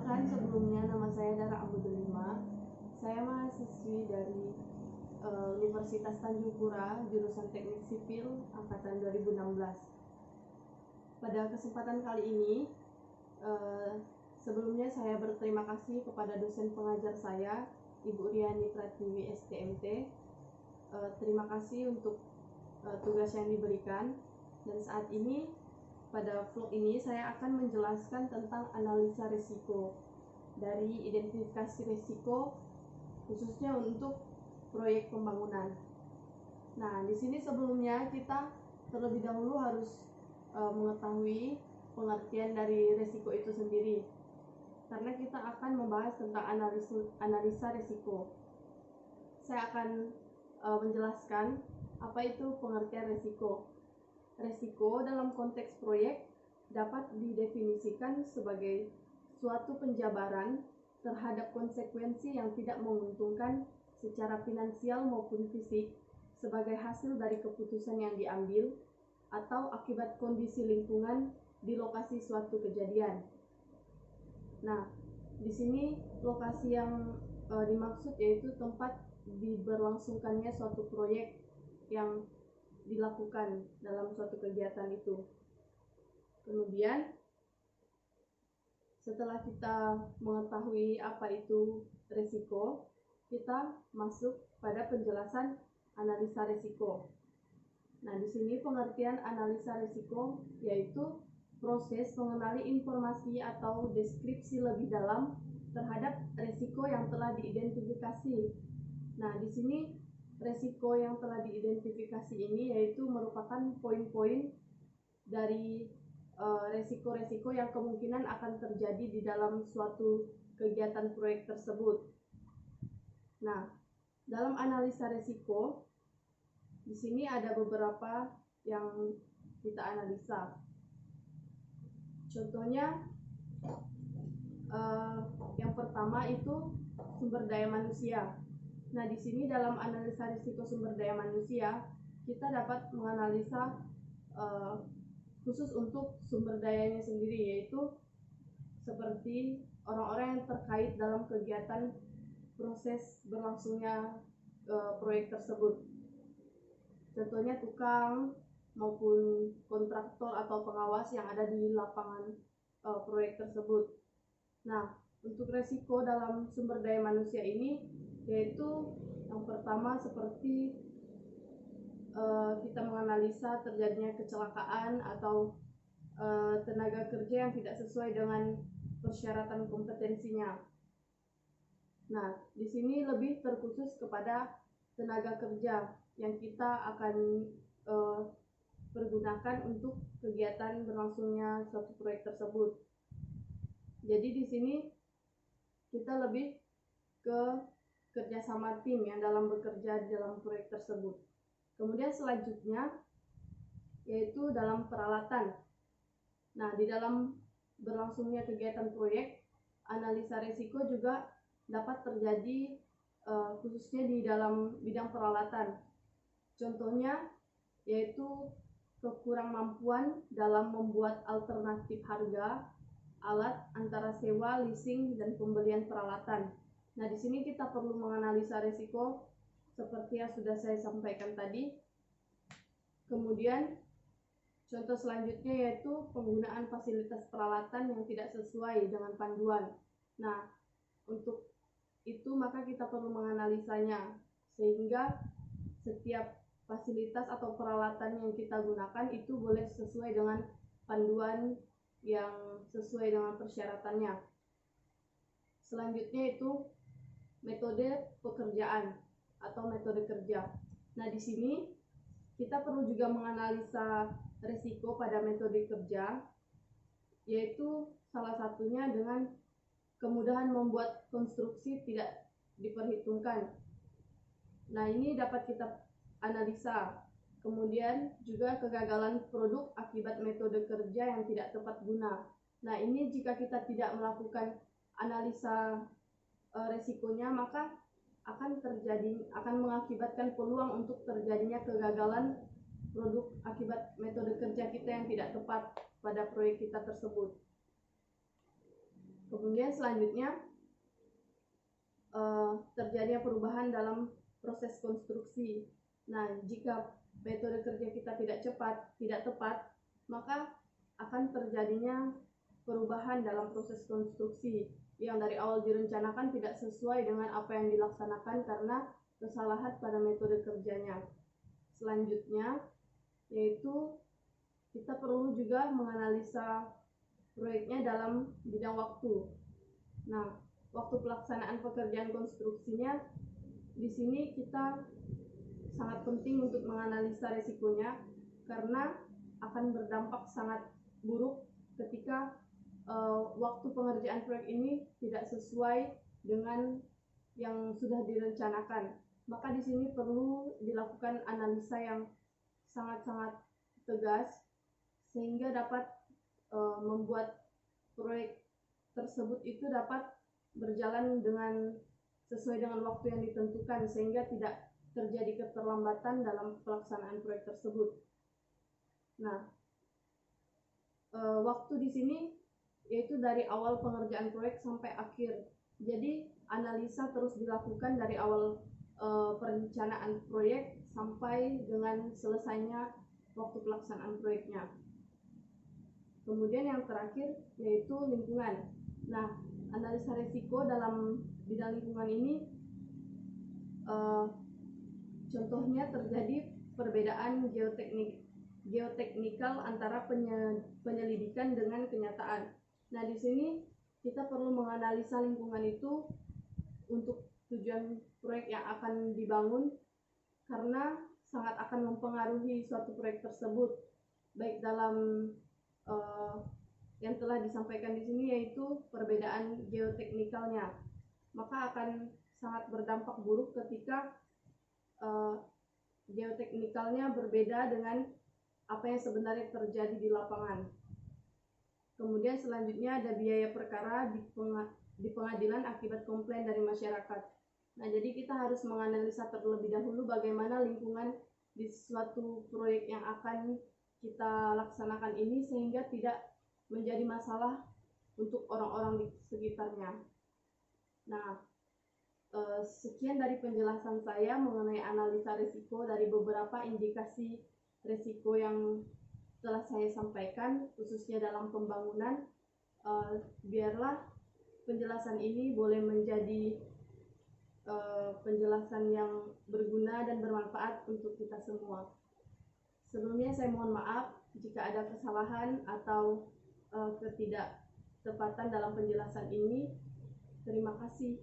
Perkenalkan, sebelumnya nama saya Dara Ambudulima. Saya mahasiswi dari Universitas Tanjung Pura, jurusan Teknik Sipil angkatan 2016. Pada kesempatan kali ini, sebelumnya saya berterima kasih kepada dosen pengajar saya, Ibu Riani Pratiwi STMT. Terima kasih untuk tugas yang diberikan. Dan saat ini, pada vlog ini saya akan menjelaskan tentang analisa risiko dari identifikasi risiko khususnya untuk proyek pembangunan. Nah, di sini sebelumnya kita terlebih dahulu harus mengetahui pengertian dari risiko itu sendiri, karena kita akan membahas tentang analisa risiko. Saya akan menjelaskan apa itu pengertian risiko. Risiko dalam konteks proyek dapat didefinisikan sebagai suatu penjabaran terhadap konsekuensi yang tidak menguntungkan secara finansial maupun fisik sebagai hasil dari keputusan yang diambil atau akibat kondisi lingkungan di lokasi suatu kejadian. Nah, di sini lokasi yang dimaksud yaitu tempat diberlangsungkannya suatu proyek yang dilakukan dalam suatu kegiatan itu. Kemudian setelah kita mengetahui apa itu risiko, kita masuk pada penjelasan analisa risiko. Nah, di sini pengertian analisa risiko yaitu proses mengenali informasi atau deskripsi lebih dalam terhadap risiko yang telah diidentifikasi. Nah, di sini risiko yang telah diidentifikasi ini yaitu merupakan poin-poin dari risiko-risiko yang kemungkinan akan terjadi di dalam suatu kegiatan proyek tersebut. Nah, dalam analisa risiko di sini ada beberapa yang kita analisa. Contohnya yang pertama itu sumber daya manusia. Nah, di sini dalam analisa risiko sumber daya manusia, kita dapat menganalisa khusus untuk sumber dayanya sendiri, yaitu seperti orang-orang yang terkait dalam kegiatan proses berlangsungnya proyek tersebut. Contohnya tukang maupun kontraktor atau pengawas yang ada di lapangan proyek tersebut. Nah, untuk risiko dalam sumber daya manusia ini yaitu yang pertama seperti kita menganalisa terjadinya kecelakaan atau tenaga kerja yang tidak sesuai dengan persyaratan kompetensinya. Nah, di sini lebih terkhusus kepada tenaga kerja yang kita akan pergunakan untuk kegiatan berlangsungnya suatu proyek tersebut. Jadi di sini kita lebih ke kerjasama tim yang dalam bekerja dalam proyek tersebut. Kemudian selanjutnya yaitu dalam peralatan. Nah, di dalam berlangsungnya kegiatan proyek, analisa risiko juga dapat terjadi khususnya di dalam bidang peralatan. Contohnya yaitu kekurangmampuan dalam membuat alternatif harga alat antara sewa, leasing, dan pembelian peralatan. Nah, di sini kita perlu menganalisa risiko seperti yang sudah saya sampaikan tadi. Kemudian contoh selanjutnya yaitu penggunaan fasilitas peralatan yang tidak sesuai dengan panduan. Nah, untuk itu maka kita perlu menganalisanya sehingga setiap fasilitas atau peralatan yang kita gunakan itu boleh sesuai dengan panduan yang sesuai dengan persyaratannya. Selanjutnya itu metode pekerjaan atau metode kerja. Nah, di sini kita perlu juga menganalisa risiko pada metode kerja, yaitu salah satunya dengan kemudahan membuat konstruksi tidak diperhitungkan. Nah, ini dapat kita analisa. Kemudian juga kegagalan produk akibat metode kerja yang tidak tepat guna. Nah, ini jika kita tidak melakukan analisa risikonya, maka akan mengakibatkan peluang untuk terjadinya kegagalan produk akibat metode kerja kita yang tidak tepat pada proyek kita tersebut. Kemudian selanjutnya terjadinya perubahan dalam proses konstruksi. Nah, jika metode kerja kita tidak tepat, maka akan terjadinya perubahan dalam proses konstruksi yang dari awal direncanakan tidak sesuai dengan apa yang dilaksanakan karena kesalahan pada metode kerjanya. Selanjutnya, yaitu kita perlu juga menganalisa proyeknya dalam bidang waktu. Nah, waktu pelaksanaan pekerjaan konstruksinya, di sini kita sangat penting untuk menganalisa resikonya karena akan berdampak sangat buruk ketika waktu pengerjaan proyek ini tidak sesuai dengan yang sudah direncanakan. Maka di sini perlu dilakukan analisa yang sangat-sangat tegas sehingga dapat membuat proyek tersebut itu dapat berjalan sesuai dengan waktu yang ditentukan sehingga tidak terjadi keterlambatan dalam pelaksanaan proyek tersebut. Nah, waktu di sini yaitu dari awal pengerjaan proyek sampai akhir. Jadi analisa terus dilakukan dari awal perencanaan proyek sampai dengan selesainya waktu pelaksanaan proyeknya. Kemudian yang terakhir yaitu lingkungan. Nah, analisa risiko dalam bidang lingkungan ini contohnya terjadi perbedaan geoteknikal antara penyelidikan dengan kenyataan. Nah, di sini kita perlu menganalisa lingkungan itu untuk tujuan proyek yang akan dibangun karena sangat akan mempengaruhi suatu proyek tersebut, baik dalam yang telah disampaikan di sini yaitu perbedaan geoteknikalnya. Maka akan sangat berdampak buruk ketika geoteknikalnya berbeda dengan apa yang sebenarnya terjadi di lapangan. Kemudian selanjutnya ada biaya perkara di pengadilan akibat komplain dari masyarakat. Nah, jadi kita harus menganalisa terlebih dahulu bagaimana lingkungan di suatu proyek yang akan kita laksanakan ini sehingga tidak menjadi masalah untuk orang-orang di sekitarnya. Nah, sekian dari penjelasan saya mengenai analisa risiko dari beberapa indikasi risiko yang telah saya sampaikan, khususnya dalam pembangunan. Biarlah penjelasan ini boleh menjadi penjelasan yang berguna dan bermanfaat untuk kita semua. Sebelumnya saya mohon maaf jika ada kesalahan atau ketidaktepatan dalam penjelasan ini. Terima kasih.